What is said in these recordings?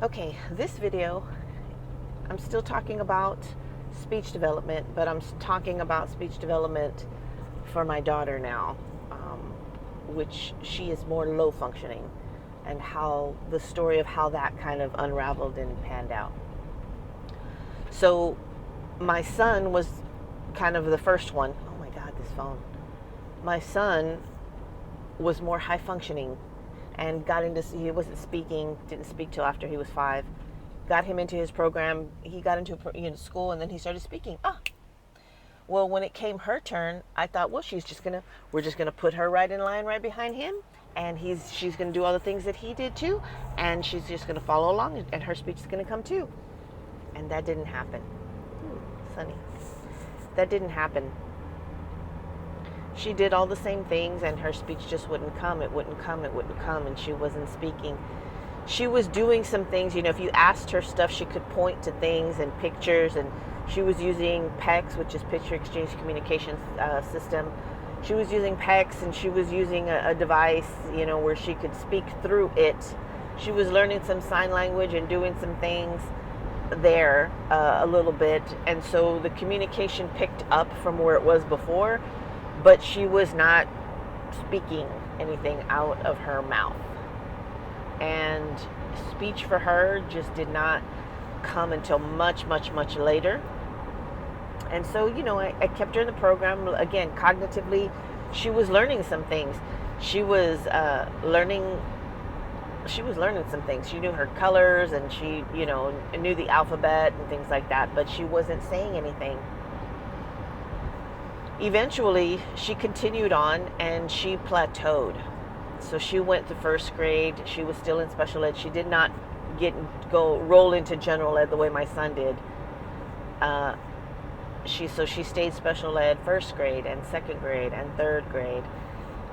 Okay, this video, I'm still talking about speech development, but I'm talking about speech development for my daughter now, which she is more low functioning, and how the story of how that kind of unraveled and panned out. So, my son was kind of the first one. Oh my God, this phone. My son was more high functioning and got into, he wasn't speaking, didn't speak till after he was 5. Got him into his program. He got into school, and then he started speaking. Well, when it came her turn, I thought, well, we're just gonna put her right in line, right behind him, and she's gonna do all the things that he did too, and she's just gonna follow along, and her speech is gonna come too. And that didn't happen. Sunny. That didn't happen. She did all the same things, and her speech just wouldn't come. It wouldn't come. It wouldn't come, and she wasn't speaking. She was doing some things, if you asked her stuff, she could point to things and pictures, and she was using PECS, which is Picture Exchange Communication System. She was using PECS, and she was using a device, where she could speak through it. She was learning some sign language and doing some things there a little bit, and so the communication picked up from where it was before, but she was not speaking anything out of her mouth. And speech for her just did not come until much, much, much later. And so, I kept her in the program. Again, cognitively, she was learning some things. She was learning some things. She knew her colors, and she, knew the alphabet and things like that, but she wasn't saying anything. Eventually, she continued on, and she plateaued. So she went to first grade. She was still in special ed. She did not roll into general ed the way my son did. She stayed special ed first grade and second grade and third grade,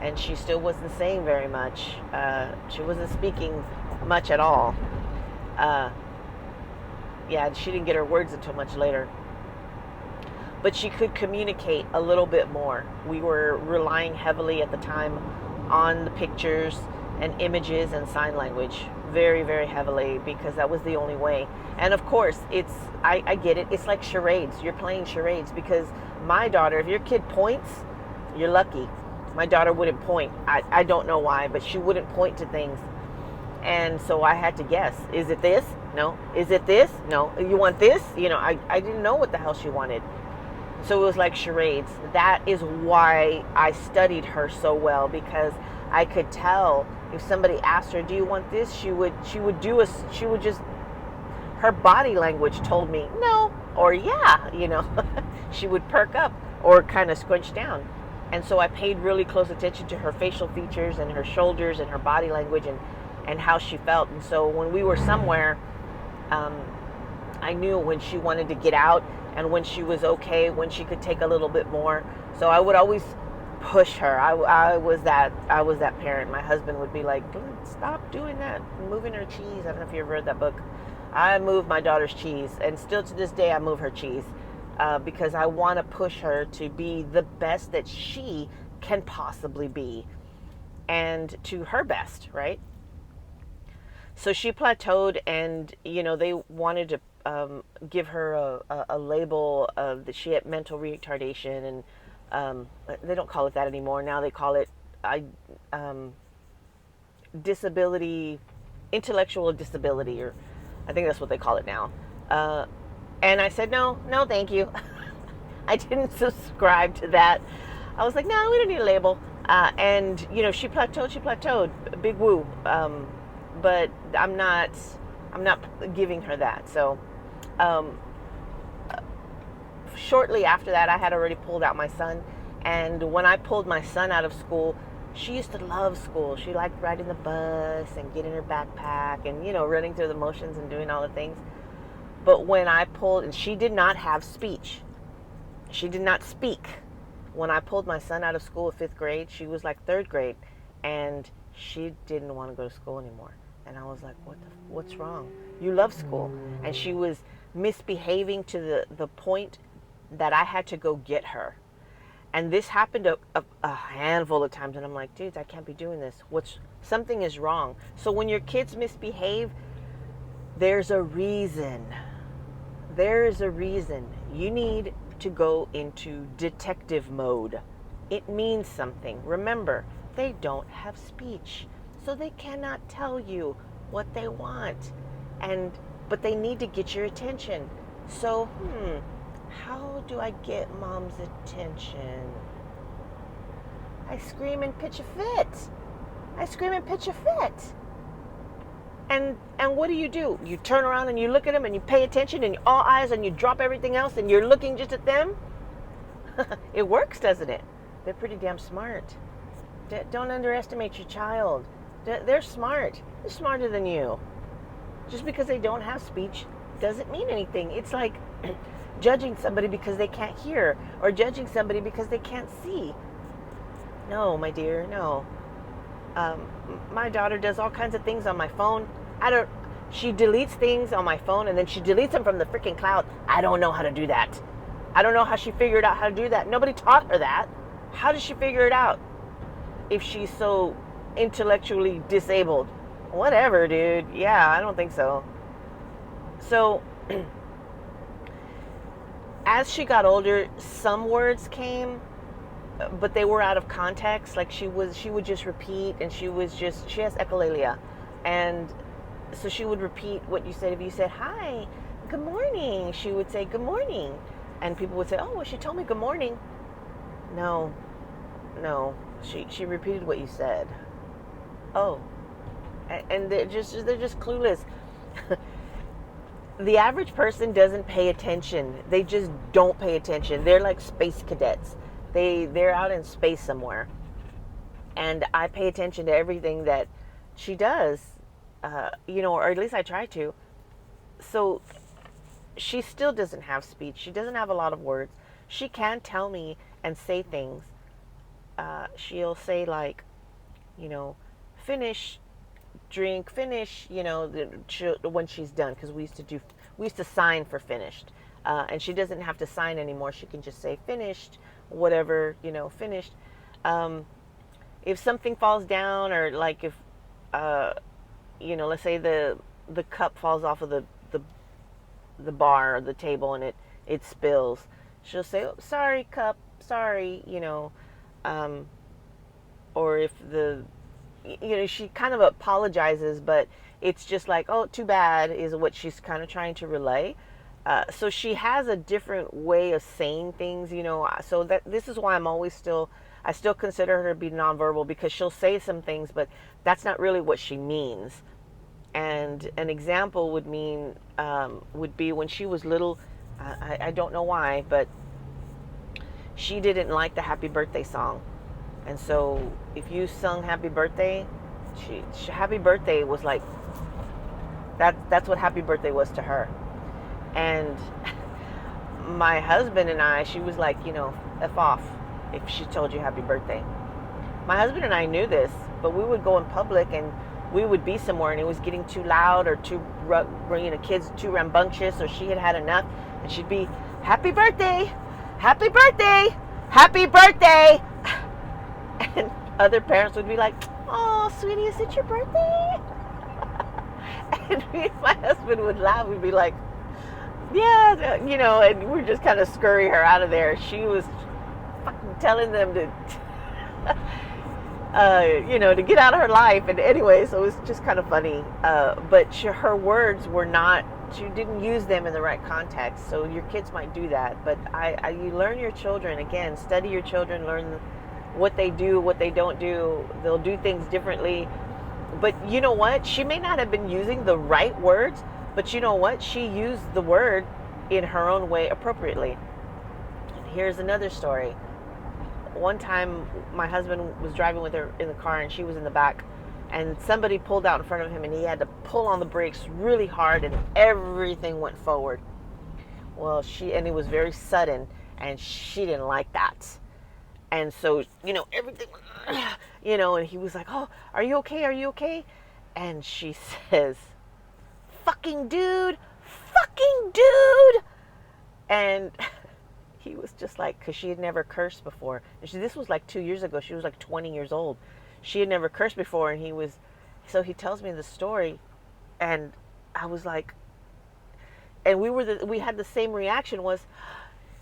and she still wasn't saying very much. She wasn't speaking much at all. She didn't get her words until much later. But she could communicate a little bit more. We were relying heavily at the time on the pictures and images and sign language, very, very heavily, because that was the only way. And of course, I get it, it's like charades. You're playing charades, because my daughter, if your kid points, you're lucky. My daughter wouldn't point. I don't know why, but she wouldn't point to things. And so I had to guess. Is it this? No. Is it this? No. You want this? I didn't know what the hell she wanted. So it was like charades. That is why I studied her so well, because I could tell if somebody asked her, do you want this? She would just, her body language told me no, or yeah, she would perk up or kind of scrunch down. And so I paid really close attention to her facial features and her shoulders and her body language and how she felt. And so when we were somewhere, I knew when she wanted to get out and when she was okay, when she could take a little bit more. So I would always push her. I was that parent. My husband would be like, stop doing that, moving her cheese. I don't know if you ever read that book. I move my daughter's cheese, and still to this day I move her cheese, because I want to push her to be the best that she can possibly be, and to her best, right? So she plateaued, and they wanted to give her a label that she had mental retardation, and they don't call it that anymore. Now they call it disability, intellectual disability, or I think that's what they call it now. And I said, no, thank you. I didn't subscribe to that. I was like, no, we don't need a label. And she plateaued, big woo. But I'm not giving her that. So shortly after that, I had already pulled out my son. And when I pulled my son out of school, she used to love school. She liked riding the bus and getting her backpack and, running through the motions and doing all the things. But when I pulled, and she did not have speech. She did not speak. When I pulled my son out of school at 5th grade, she was like 3rd grade, and she didn't want to go to school anymore. And I was like, what's wrong? You love school. And she was misbehaving to the point that I had to go get her. And this happened a handful of times, and I'm like, dudes, I can't be doing this. Something is wrong. So when your kids misbehave, There's a reason. There is a reason. You need to go into detective mode. It means something. Remember, they don't have speech, so they cannot tell you what they want. But they need to get your attention. So, how do I get mom's attention? I scream and pitch a fit. I scream and pitch a fit. And what do? You turn around and you look at them and you pay attention and you're all eyes and you drop everything else and you're looking just at them. It works, doesn't it? They're pretty damn smart. Don't underestimate your child. They're smart. They're smarter than you. Just because they don't have speech doesn't mean anything. It's like judging somebody because they can't hear or judging somebody because they can't see. No, my dear, no. My daughter does all kinds of things on my phone. She deletes things on my phone and then she deletes them from the freaking cloud. I don't know how to do that. I don't know how she figured out how to do that. Nobody taught her that. How did she figure it out? If she's so intellectually disabled. Whatever, dude. Yeah, I don't think so. So, as she got older, some words came, but they were out of context. Like she would just repeat, and she has echolalia, and so she would repeat what you said. If you said hi, good morning, she would say good morning, and people would say, oh, well, she told me good morning. No, she repeated what you said. Oh, and they're just clueless. The average person doesn't pay attention. They just don't pay attention. They're like space cadets. They're out in space somewhere, and I pay attention to everything that she does, or at least I try to. So she still doesn't have speech. She doesn't have a lot of words. She can tell me and say things. She'll say like, finish, drink, finish. When she's done, because we used to sign for finished, and she doesn't have to sign anymore. She can just say finished. Whatever, finished. If something falls down, or like if let's say the cup falls off of the bar or the table and it spills, she'll say, oh, sorry cup, sorry, or if she kind of apologizes, but it's just like, oh, too bad, is what she's kind of trying to relay. So she has a different way of saying things, so that this is why I still consider her to be nonverbal, because she'll say some things, but that's not really what she means. And an example would be when she was little. I don't know why, but she didn't like the happy birthday song. And so if you sung happy birthday, happy birthday was like, that's what happy birthday was to her. And my husband and I, she was like, F off if she told you happy birthday. My husband and I knew this, but we would go in public and we would be somewhere and it was getting too loud or kids too rambunctious, or she had enough, and she'd be, happy birthday, happy birthday, happy birthday. And other parents would be like, oh, sweetie, is it your birthday? And my husband would laugh. We'd be like, yeah, and we're just kind of scurry her out of there. She was fucking telling them to, to get out of her life. And anyway, so it was just kind of funny. But her words were not, she didn't use them in the right context. So your kids might do that. But you learn your children. Again, study your children, learn what they do, what they don't do. They'll do things differently. But you know what? She may not have been using the right words, but you know what? She used the word in her own way appropriately. Here's another story. One time, my husband was driving with her in the car, and she was in the back, and somebody pulled out in front of him, and he had to pull on the brakes really hard, and everything went forward. Well, and it was very sudden, and she didn't like that. And so, everything, and he was like, oh, are you okay? Are you okay? And she says, fucking dude. And he was just like, because she had never cursed before. And this was like 2 years ago. She was like 20 years old. She had never cursed before. And so he tells me the story. And I was like, and we had the same reaction, was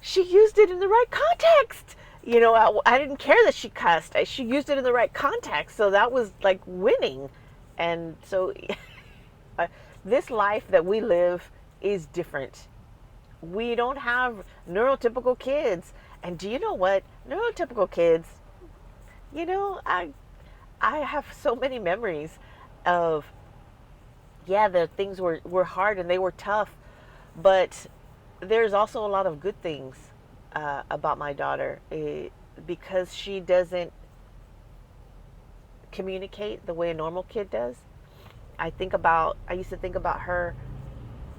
she used it in the right context. I didn't care that she cussed. She used it in the right context. So that was like winning. And so this life that we live is different. We don't have neurotypical kids. And do you know what? Neurotypical kids, I have so many memories of, yeah, the things were hard and they were tough, but there's also a lot of good things about my daughter, because she doesn't communicate the way a normal kid does. I used to think about her,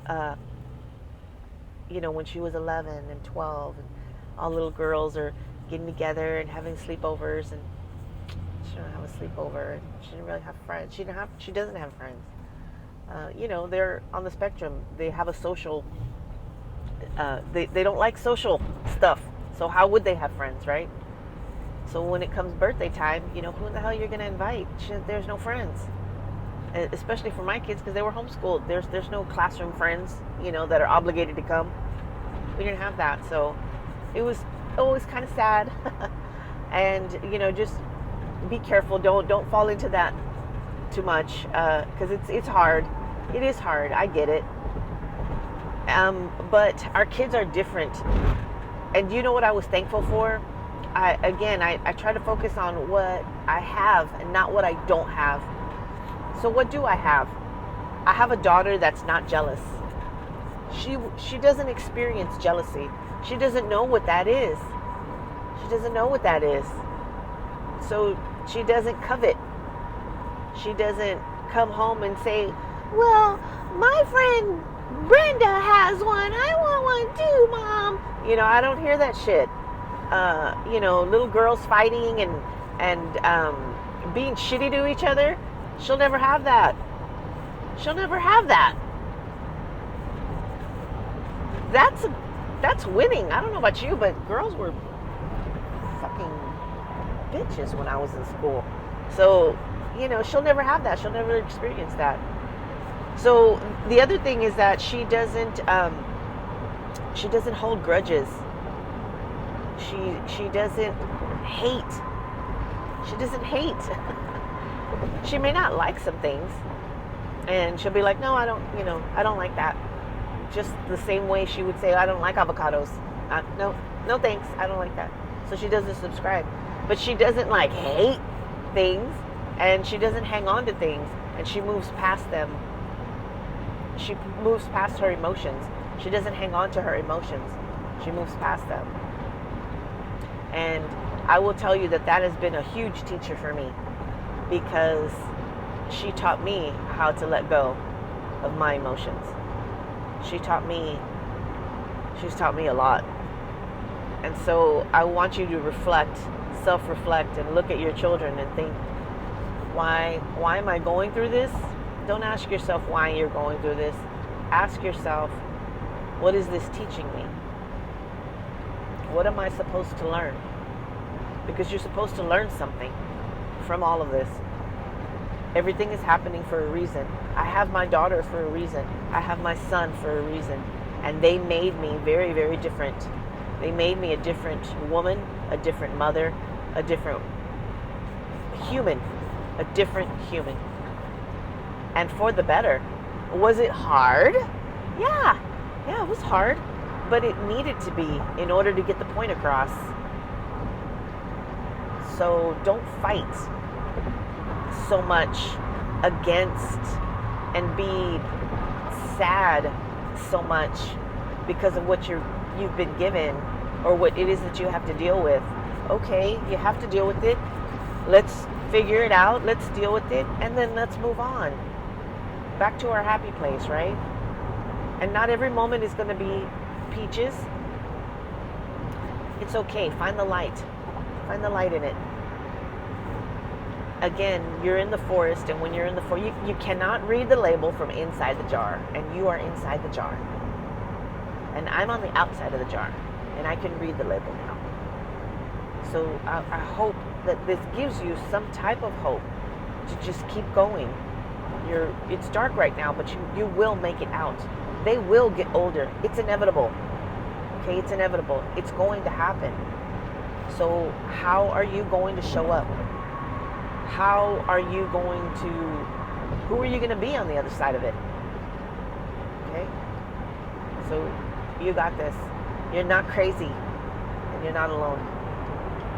uh, when she was 11 and 12, and all little girls are getting together and having sleepovers, and she didn't have a sleepover, and she didn't really have friends. She doesn't have friends. They're on the spectrum. They have a social, they don't like social stuff. So how would they have friends, right? So when it comes birthday time, who the hell you're going to invite? There's no friends. Especially for my kids, because they were homeschooled. There's no classroom friends, that are obligated to come. We didn't have that. So it was always kind of sad. And, just be careful. Don't fall into that too much, because it's hard. It is hard. I get it. But our kids are different. And you know what I was thankful for? I try to focus on what I have and not what I don't have. So what do I have? I have a daughter that's not jealous. She doesn't experience jealousy. She doesn't know what that is. She doesn't know what that is. So she doesn't covet. She doesn't come home and say, well, my friend Brenda has one. I want one too, Mom. I don't hear that shit. Little girls fighting and being shitty to each other. She'll never have that. She'll never have that. That's winning. I don't know about you, but girls were fucking bitches when I was in school. So, she'll never have that. She'll never experience that. So the other thing is that she doesn't hold grudges. She doesn't hate. She doesn't hate. She may not like some things, and she'll be like, no, I don't like that. Just the same way she would say, I don't like avocados. No thanks, I don't like that. So she doesn't subscribe. But she doesn't hate things, and she doesn't hang on to things, and she moves past them. She moves past her emotions. She doesn't hang on to her emotions. She moves past them. And I will tell you that has been a huge teacher for me, because she taught me how to let go of my emotions. She's taught me a lot. And so I want you to reflect, self-reflect, and look at your children and think, why am I going through this? Don't ask yourself why you're going through this. Ask yourself, what is this teaching me? What am I supposed to learn? Because you're supposed to learn something from all of this. Everything is happening for a reason. I have my daughter for a reason. I have my son for a reason. And they made me very, very different. They made me a different woman, a different mother, a different human, a different human. And for the better. Was it hard? Yeah, it was hard. But it needed to be in order to get the point across. So don't fight so much against and be sad so much because of what you've been given or what it is that you have to deal with. Okay, you have to deal with it. Let's figure it out. Let's deal with it, and then let's move on. Back to our happy place, right? And not every moment is going to be peaches. It's okay. Find the light. Find the light in it. Again, you're in the forest, and when you're in the forest, you cannot read the label from inside the jar, and you are inside the jar. And I'm on the outside of the jar, and I can read the label now. So I hope that this gives you some type of hope to just keep going. it's dark right now, but you will make it out. They will get older. It's inevitable. Okay, it's inevitable. It's going to happen. So how are you going to show up? How are you going to, who are you going to be on the other side of it? Okay? So you got this. You're not crazy, and you're not alone.